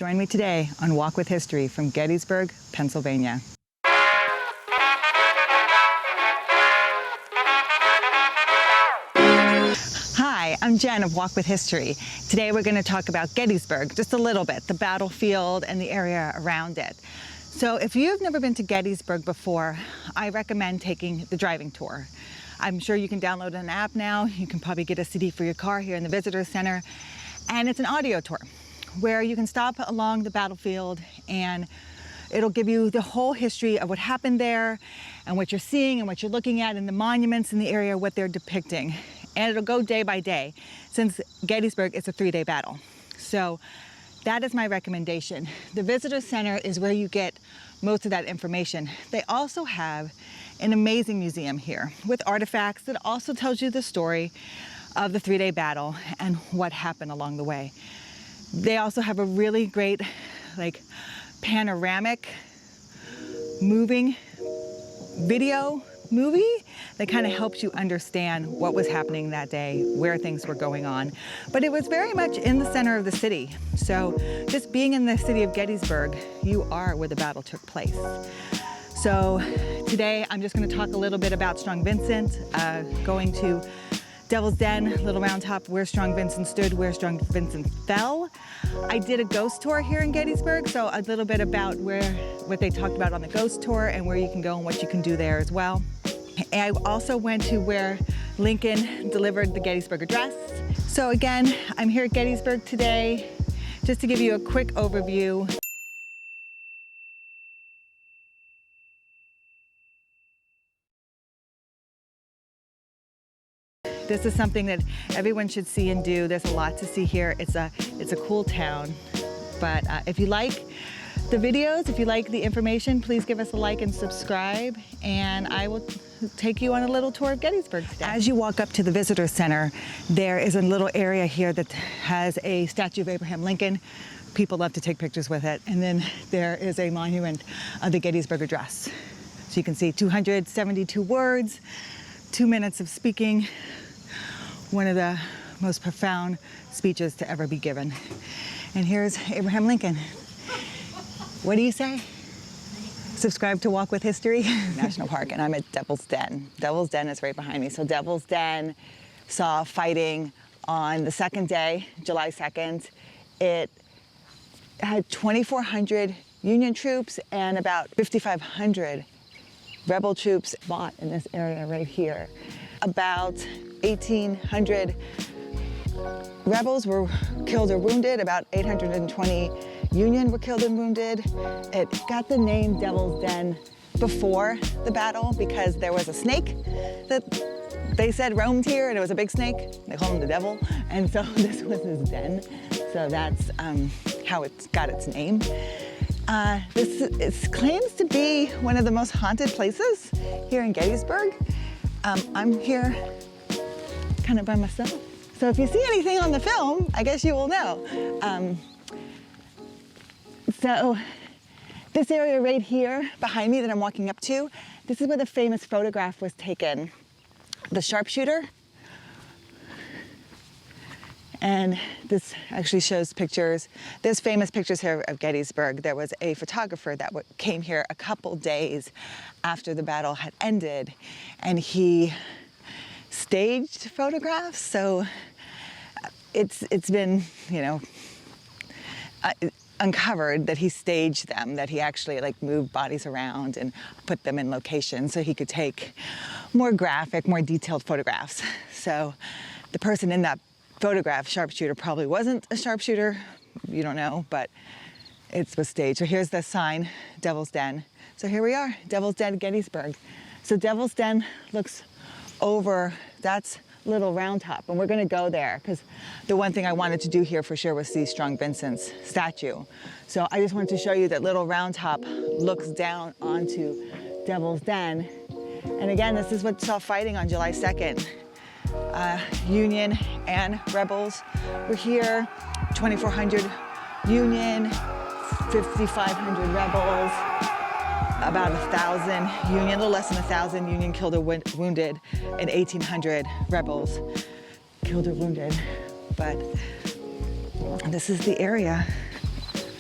Join me today on Walk with History from Gettysburg, Pennsylvania. Hi, I'm Jen of Walk with History. Today we're going to talk about Gettysburg, just a little bit, the battlefield and the area around it. So if you've never been to Gettysburg before, I recommend taking the driving tour. I'm sure you can download an app now. You can probably get a CD for your car here in the Visitor Center. And it's an audio tour where you can stop along the battlefield and it'll give you the whole history of what happened there and what you're seeing and what you're looking at and the monuments in the area, what they're depicting. And it'll go day by day. Since Gettysburg, it's a 3-day battle. So that is my recommendation. The Visitor Center is where you get most of that information. They also have an amazing museum here with artifacts that also tells you the story of the 3-day battle and what happened along the way. They also have a really great, panoramic, moving video movie that kind of helps you understand what was happening that day, where things were going on. But it was very much in the center of the city. So just being in the city of Gettysburg, you are where the battle took place. So today I'm just going to talk a little bit about Strong Vincent, going to Devil's Den, Little Round Top, where Strong Vincent stood, where Strong Vincent fell. I did a ghost tour here in Gettysburg, so a little bit about what they talked about on the ghost tour and where you can go and what you can do there as well. And I also went to where Lincoln delivered the Gettysburg Address. So again, I'm here at Gettysburg today just to give you a quick overview. This is something that everyone should see and do. There's a lot to see here. It's a cool town. But if you like the videos, if you like the information, please give us a like and subscribe. And I will take you on a little tour of Gettysburg today. As you walk up to the Visitor Center, there is a little area here that has a statue of Abraham Lincoln. People love to take pictures with it. And then there is a monument of the Gettysburg Address. So you can see 272 words, 2 minutes of speaking. One of the most profound speeches to ever be given. And here's Abraham Lincoln. What do you say? Subscribe to Walk with History National Park, and I'm at Devil's Den. Devil's Den is right behind me. So Devil's Den saw fighting on the second day, July 2nd. It had 2,400 Union troops and about 5,500 rebel troops fought in this area right here. About 1,800 rebels were killed or wounded. About 820 Union were killed and wounded. It got the name Devil's Den before the battle because there was a snake that they said roamed here, and it was a big snake. They called him the devil, and so this was his den. So that's how it got its name. This claims to be one of the most haunted places here in Gettysburg. I'm here kind of by myself. So if you see anything on the film, I guess you will know. So this area right here behind me that I'm walking up to, this is where the famous photograph was taken. The sharpshooter. And this actually shows pictures. There's famous pictures here of Gettysburg. There was a photographer that came here a couple days after the battle had ended, and he staged photographs. So it's been, uncovered that he staged them, that he actually moved bodies around and put them in location so he could take more graphic, more detailed photographs. So the person in that photograph, sharpshooter, probably wasn't a sharpshooter. You don't know, but it was staged. So here's the sign, Devil's Den. So here we are, Devil's Den, Gettysburg. So Devil's Den looks over, that's Little Round Top, and we're gonna go there because the one thing I wanted to do here for sure was see Strong Vincent's statue. So I just wanted to show you that Little Round Top looks down onto Devil's Den. And again, this is what saw fighting on July 2nd. Union and rebels were here, 2,400 Union, 5,500 rebels, about 1,000 Union, a little less than 1,000 Union killed or wounded, and 1,800 rebels killed or wounded. But this is the area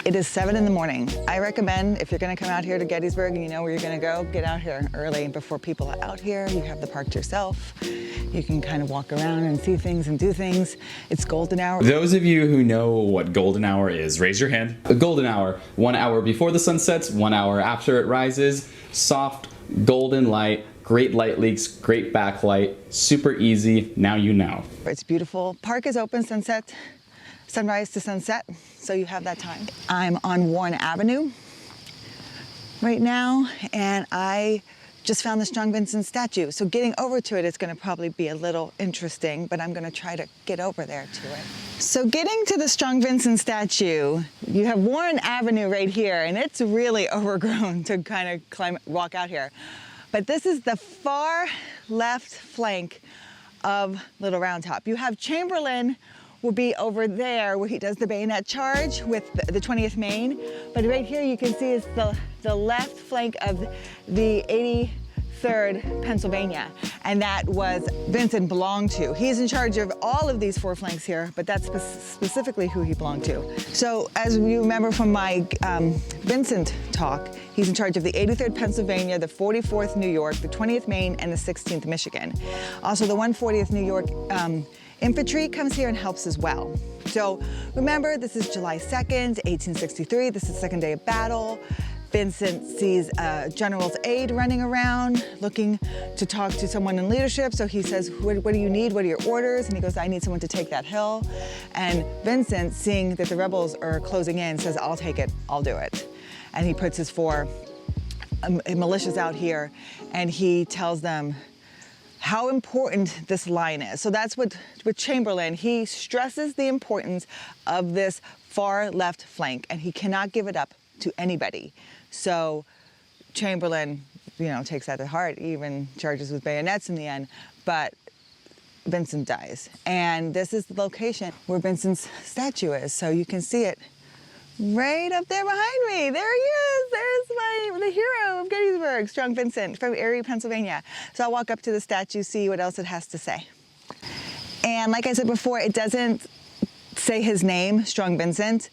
It is 7 in the morning. I recommend if you're gonna come out here to Gettysburg and you know where you're gonna go, get out here early before people are out here. You have the park to yourself. You can kind of walk around and see things and do things. It's golden hour. Those of you who know what golden hour is, raise your hand. A golden hour, 1 hour before the sun sets, 1 hour after it rises, soft, golden light, great light leaks, great backlight, super easy, now you know. It's beautiful. Park is open sunrise to sunset, so you have that time. I'm on Warren Avenue right now, and I just found the Strong Vincent statue. So getting over to it is gonna probably be a little interesting, but I'm gonna try to get over there to it. So getting to the Strong Vincent statue, you have Warren Avenue right here, and it's really overgrown to kind of walk out here. But this is the far left flank of Little Round Top. You have Chamberlain will be over there where he does the bayonet charge with the 20th Maine. But right here you can see is the left flank of the 83rd Pennsylvania. And that was Vincent belonged to. He's in charge of all of these 4 flanks here, but that's specifically who he belonged to. So as you remember from my Vincent talk, he's in charge of the 83rd Pennsylvania, the 44th New York, the 20th Maine, and the 16th Michigan. Also the 140th New York Infantry comes here and helps as well. So remember, this is July 2nd, 1863. This is the second day of battle. Vincent sees a general's aide running around looking to talk to someone in leadership. So he says, what do you need? What are your orders? And he goes, I need someone to take that hill. And Vincent, seeing that the rebels are closing in, says, I'll take it, I'll do it. And he puts his 4 militias out here, and he tells them how important this line is. So that's what with Chamberlain, he stresses the importance of this far left flank, and he cannot give it up to anybody. So Chamberlain, takes that to heart, even charges with bayonets in the end, but Vincent dies. And this is the location where Vincent's statue is. So you can see it right up there behind me. There he is. There's the hero of Gettysburg, Strong Vincent from Erie, Pennsylvania. So I'll walk up to the statue, see what else it has to say. And like I said before, it doesn't say his name, Strong Vincent,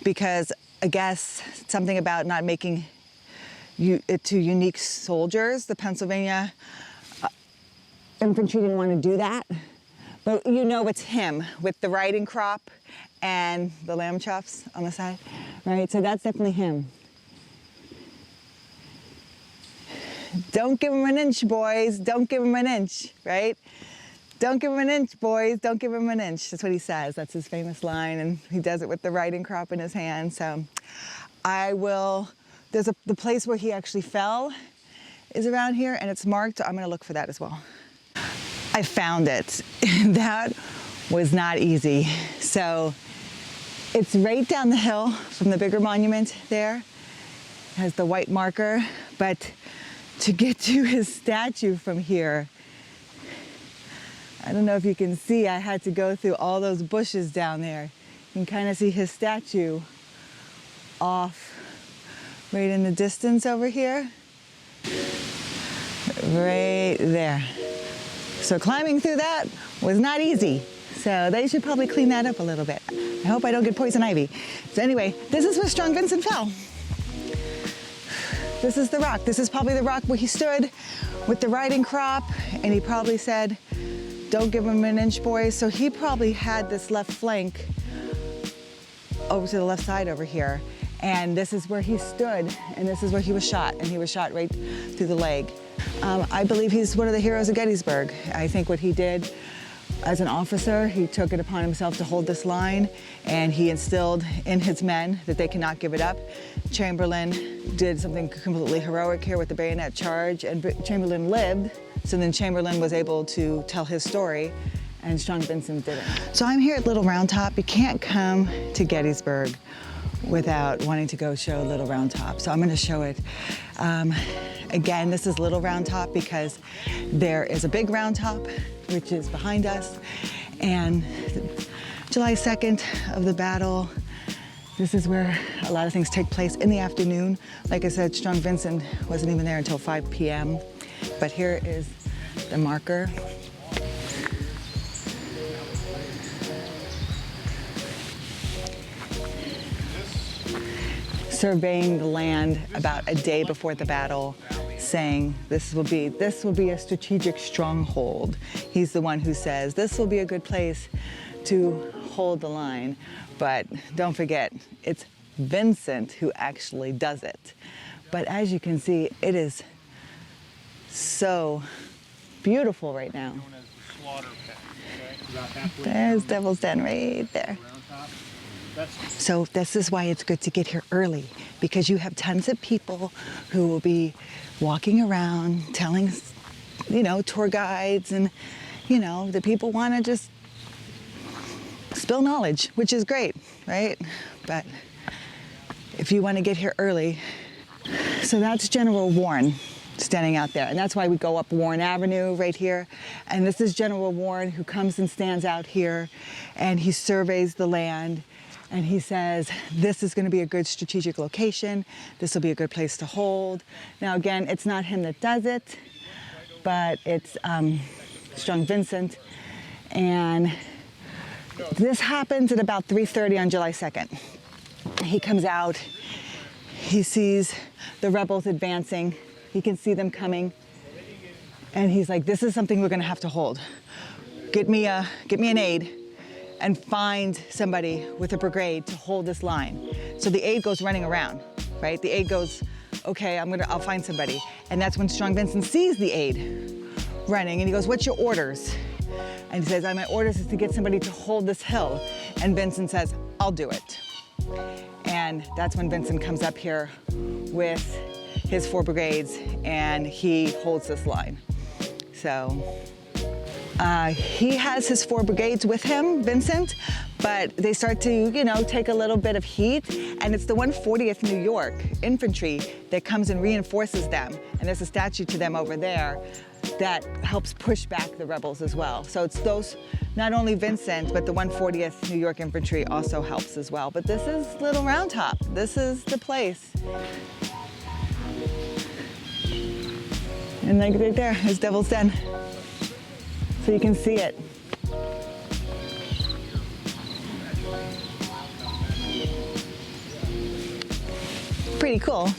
because I guess something about not making it to unique soldiers. The Pennsylvania infantry didn't want to do that. But it's him with the riding crop and the lamb chops on the side, right? So that's definitely him. Don't give him an inch, boys. Don't give him an inch, right? Don't give him an inch, boys. Don't give him an inch. That's what he says. That's his famous line, and he does it with the riding crop in his hand. So there's the place where he actually fell is around here, and it's marked. So I'm gonna look for that as well. I found it. That was not easy. So it's right down the hill from the bigger monument there. It has the white marker, but to get to his statue from here, I don't know if you can see, I had to go through all those bushes down there. You can kind of see his statue off right in the distance over here. Right there. So climbing through that was not easy. So they should probably clean that up a little bit. I hope I don't get poison ivy. So anyway, this is where Strong Vincent fell. This is the rock. This is probably the rock where he stood with the riding crop, and he probably said, don't give him an inch, boys. So he probably had this left flank over to the left side over here. And this is where he stood, and this is where he was shot, and he was shot right through the leg. I believe he's one of the heroes of Gettysburg. I think what he did as an officer, he took it upon himself to hold this line, and he instilled in his men that they cannot give it up. Chamberlain did something completely heroic here with the bayonet charge, and Chamberlain lived, so then Chamberlain was able to tell his story, and Strong Vincent didn't. So I'm here at Little Round Top. You can't come to Gettysburg without wanting to go show Little Round Top. So I'm gonna show it. Again, this is Little Round Top because there is a big round top, which is behind us. And July 2nd of the battle, this is where a lot of things take place in the afternoon. Like I said, Strong Vincent wasn't even there until 5 p.m. But here is the marker. surveying the land about a day before the battle, saying this will be a strategic stronghold. He's the one who says this will be a good place to hold the line. But don't forget, it's Vincent who actually does it. But as you can see, it is so beautiful right now. There's Devil's Den right there. So this is why it's good to get here early, because you have tons of people who will be walking around telling, tour guides, and, the people want to just spill knowledge, which is great, right? But if you want to get here early, so that's General Warren standing out there. And that's why we go up Warren Avenue right here. And this is General Warren, who comes and stands out here, and he surveys the land. And he says, this is going to be a good strategic location. This will be a good place to hold. Now, again, it's not him that does it, but it's Strong Vincent. And this happens at about 3:30 on July 2nd. He comes out, he sees the rebels advancing. He can see them coming. And he's like, this is something we're going to have to hold. Get me an aide, and find somebody with a brigade to hold this line. So the aide goes running around, right? The aide goes, okay, I'll find somebody. And that's when Strong Vincent sees the aide running, and he goes, what's your orders? And he says, my orders is to get somebody to hold this hill. And Vincent says, I'll do it. And that's when Vincent comes up here with his 4 brigades, and he holds this line. So he has his 4 brigades with him, Vincent, but they start to, take a little bit of heat, and it's the 140th New York Infantry that comes and reinforces them. And there's a statue to them over there that helps push back the rebels as well. So it's those, not only Vincent, but the 140th New York Infantry also helps as well. But this is Little Round Top. This is the place. And like right there is Devil's Den. So you can see it. Pretty cool.